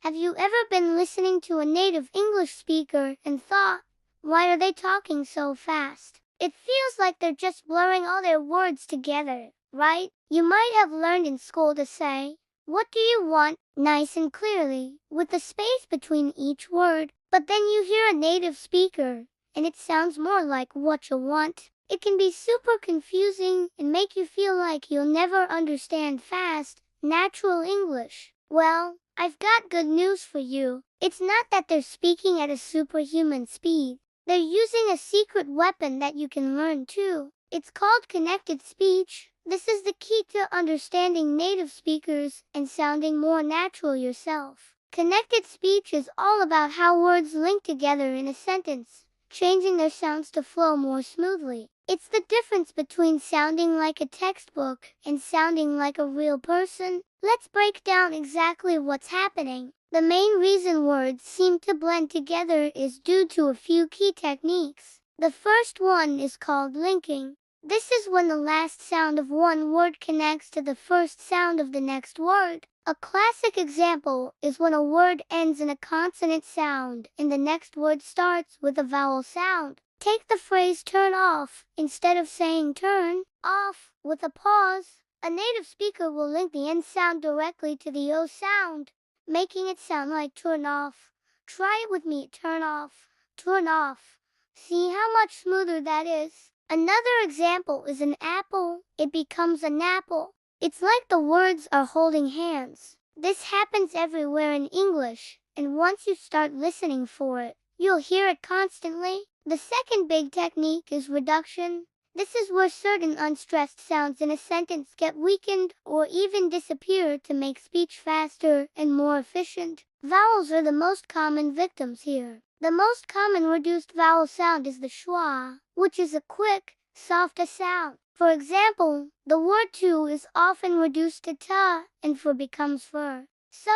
Have you ever been listening to a native English speaker and thought, why are they talking so fast? It feels like they're just blurring all their words together, right? You might have learned in school to say, what do you want, nice and clearly, with a space between each word, but then you hear a native speaker, and it sounds more like what you want. It can be super confusing and make you feel like you'll never understand fast, natural English. Well, I've got good news for you. It's not that they're speaking at a superhuman speed. They're using a secret weapon that you can learn too. It's called connected speech. This is the key to understanding native speakers and sounding more natural yourself. Connected speech is all about how words link together in a sentence, changing their sounds to flow more smoothly. It's the difference between sounding like a textbook and sounding like a real person. Let's break down exactly what's happening. The main reason words seem to blend together is due to a few key techniques. The first one is called linking. This is when the last sound of one word connects to the first sound of the next word. A classic example is when a word ends in a consonant sound and the next word starts with a vowel sound. Take the phrase turn off. Instead of saying turn off with a pause, a native speaker will link the end sound directly to the O sound, making it sound like turn off. Try it with me, turn off, turn off. See how much smoother that is? Another example is an apple. It becomes an apple. It's like the words are holding hands. This happens everywhere in English, and once you start listening for it, you'll hear it constantly. The second big technique is reduction. This is where certain unstressed sounds in a sentence get weakened or even disappear to make speech faster and more efficient. Vowels are the most common victims here. The most common reduced vowel sound is the schwa, which is a quick, softer sound. For example, the word to is often reduced to ta, and for becomes fur. So,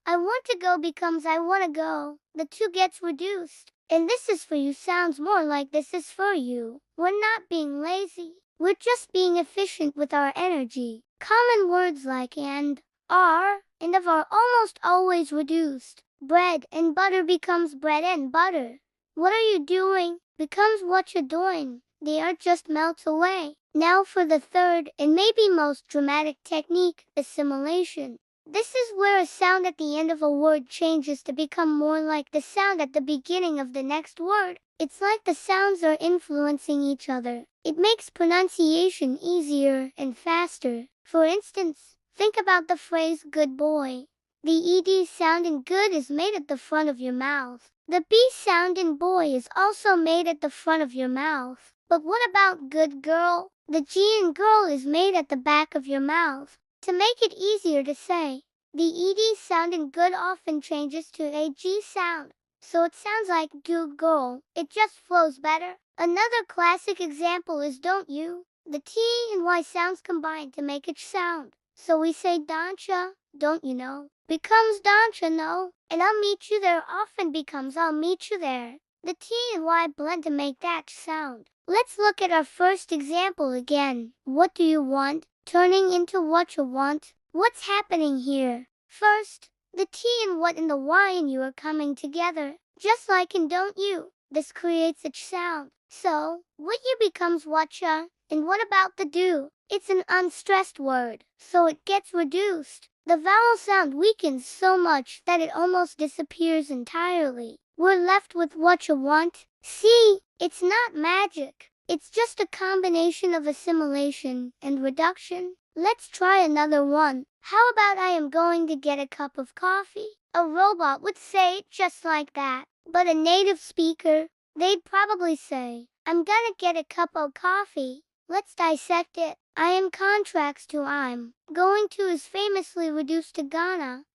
I want to go becomes I want to go. The to gets reduced. And this is for you sounds more like this is for you. We're not being lazy. We're just being efficient with our energy. Common words like and, are, and of are almost always reduced. Bread and butter becomes bread and butter. What are you doing becomes what you're doing. The art just melts away. Now for the third and maybe most dramatic technique, assimilation. This is where a sound at the end of a word changes to become more like the sound at the beginning of the next word. It's like the sounds are influencing each other. It makes pronunciation easier and faster. For instance, think about the phrase good boy. The ed sound in good is made at the front of your mouth. The b sound in boy is also made at the front of your mouth. But what about good girl? The g in girl is made at the back of your mouth. To make it easier to say, the ed sound in good often changes to a g sound, so it sounds like do girl. It just flows better. Another classic example is don't you. The t and y sounds combine to make it sound, so we say don'tcha, don't you know, becomes don'tcha know, and I'll meet you there often becomes I'll meet you there. The t and y blend to make that sound. Let's look at our first example again. What do you want? Turning into what you want. What's happening here? First, the T and what and the Y and you are coming together, just like in don't you. This creates a ch sound. So, what you becomes whatcha, and what about the do? It's an unstressed word, so it gets reduced. The vowel sound weakens so much that it almost disappears entirely. We're left with what you want. See, it's not magic. It's just a combination of assimilation and reduction. Let's try another one. How about I am going to get a cup of coffee? A robot would say it just like that. But a native speaker, they'd probably say, I'm gonna get a cup of coffee. Let's dissect it. I am contracts to I'm. Going to is famously reduced to gonna.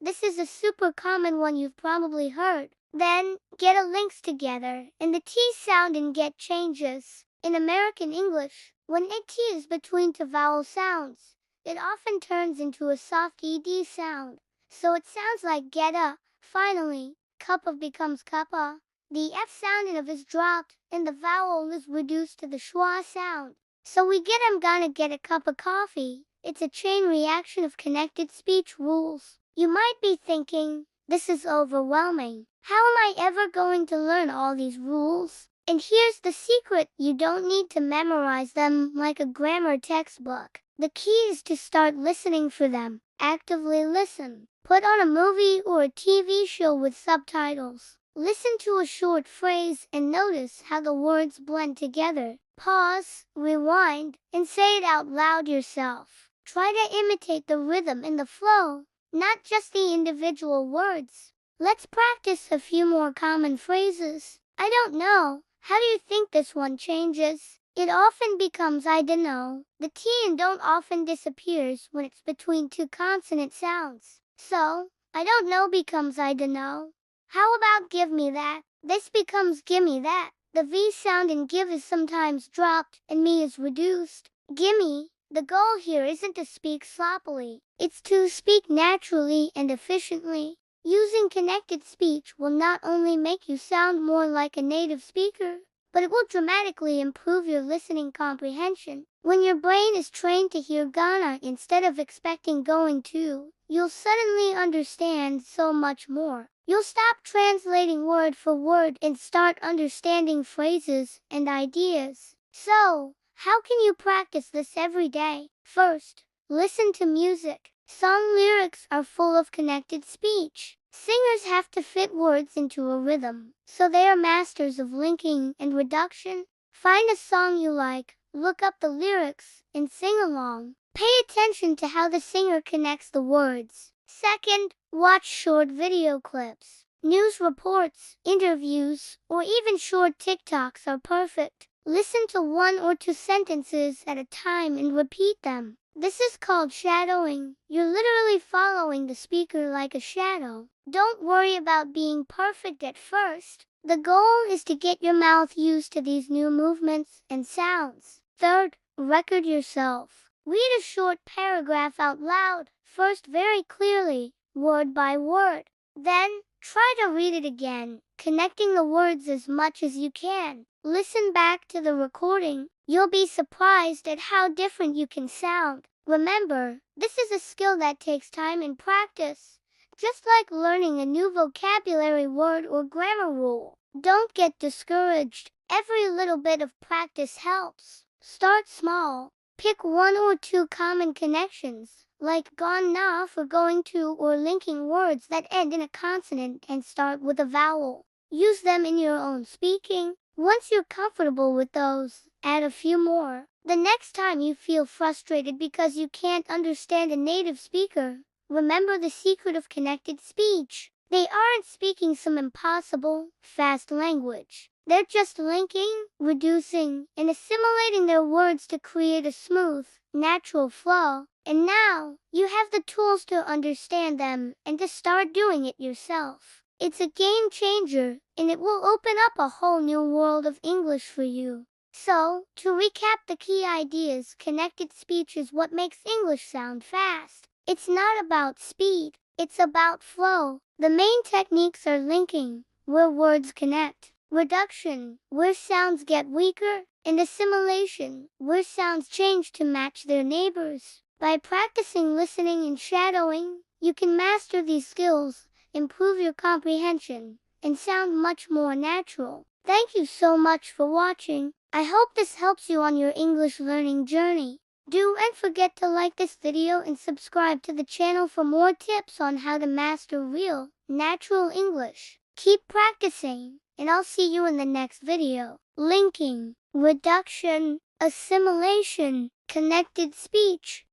This is a super common one you've probably heard. Then, get a links together, and the T sound in get changes. In American English, when a T is between two vowel sounds, it often turns into a soft ed sound. So it sounds like getta. Finally, cup of becomes cuppa. The F sound in of is dropped, and the vowel is reduced to the schwa sound. So we get I'm gonna get a cup of coffee. It's a chain reaction of connected speech rules. You might be thinking, This is overwhelming. How am I ever going to learn all these rules? And here's the secret, you don't need to memorize them like a grammar textbook. The key is to start listening for them. Actively listen. Put on a movie or a TV show with subtitles. Listen to a short phrase and notice how the words blend together. Pause, rewind, and say it out loud yourself. Try to imitate the rhythm and the flow, not just the individual words. Let's practice a few more common phrases. I don't know. How do you think this one changes? It often becomes I dunno. The T and don't often disappears when it's between two consonant sounds. So, I don't know becomes I dunno. How about give me that? This becomes gimme that. The V sound in give is sometimes dropped and me is reduced. Gimme. The goal here isn't to speak sloppily. It's to speak naturally and efficiently. Using connected speech will not only make you sound more like a native speaker, but it will dramatically improve your listening comprehension. When your brain is trained to hear gonna instead of expecting going to, you'll suddenly understand so much more. You'll stop translating word for word and start understanding phrases and ideas. So, how can you practice this every day? First, listen to music. Song lyrics are full of connected speech. Singers have to fit words into a rhythm, so they are masters of linking and reduction. Find a song you like, look up the lyrics, and sing along. Pay attention to how the singer connects the words. Second, watch short video clips. News reports, interviews, or even short TikToks are perfect. Listen to 1 or 2 sentences at a time and repeat them. This is called shadowing. You're literally following the speaker like a shadow. Don't worry about being perfect at first. The goal is to get your mouth used to these new movements and sounds. Third, record yourself. Read a short paragraph out loud, first very clearly, word by word. Then, try to read it again, connecting the words as much as you can. Listen back to the recording. You'll be surprised at how different you can sound. Remember, this is a skill that takes time and practice, just like learning a new vocabulary word or grammar rule. Don't get discouraged. Every little bit of practice helps. Start small. Pick 1 or 2 common connections, like gone na for going to or linking words that end in a consonant and start with a vowel. Use them in your own speaking. Once you're comfortable with those, add a few more. The next time you feel frustrated because you can't understand a native speaker, remember the secret of connected speech. They aren't speaking some impossible, fast language. They're just linking, reducing, and assimilating their words to create a smooth, natural flow. And now, you have the tools to understand them and to start doing it yourself. It's a game changer, and it will open up a whole new world of English for you. So, to recap the key ideas, connected speech is what makes English sound fast. It's not about speed, it's about flow. The main techniques are linking, where words connect, reduction, where sounds get weaker, and assimilation, where sounds change to match their neighbors. By practicing listening and shadowing, you can master these skills, improve your comprehension, and sound much more natural. Thank you so much for watching. I hope this helps you on your English learning journey. Don't forget to like this video and subscribe to the channel for more tips on how to master real, natural English. Keep practicing, and I'll see you in the next video. Linking, reduction, assimilation, connected speech.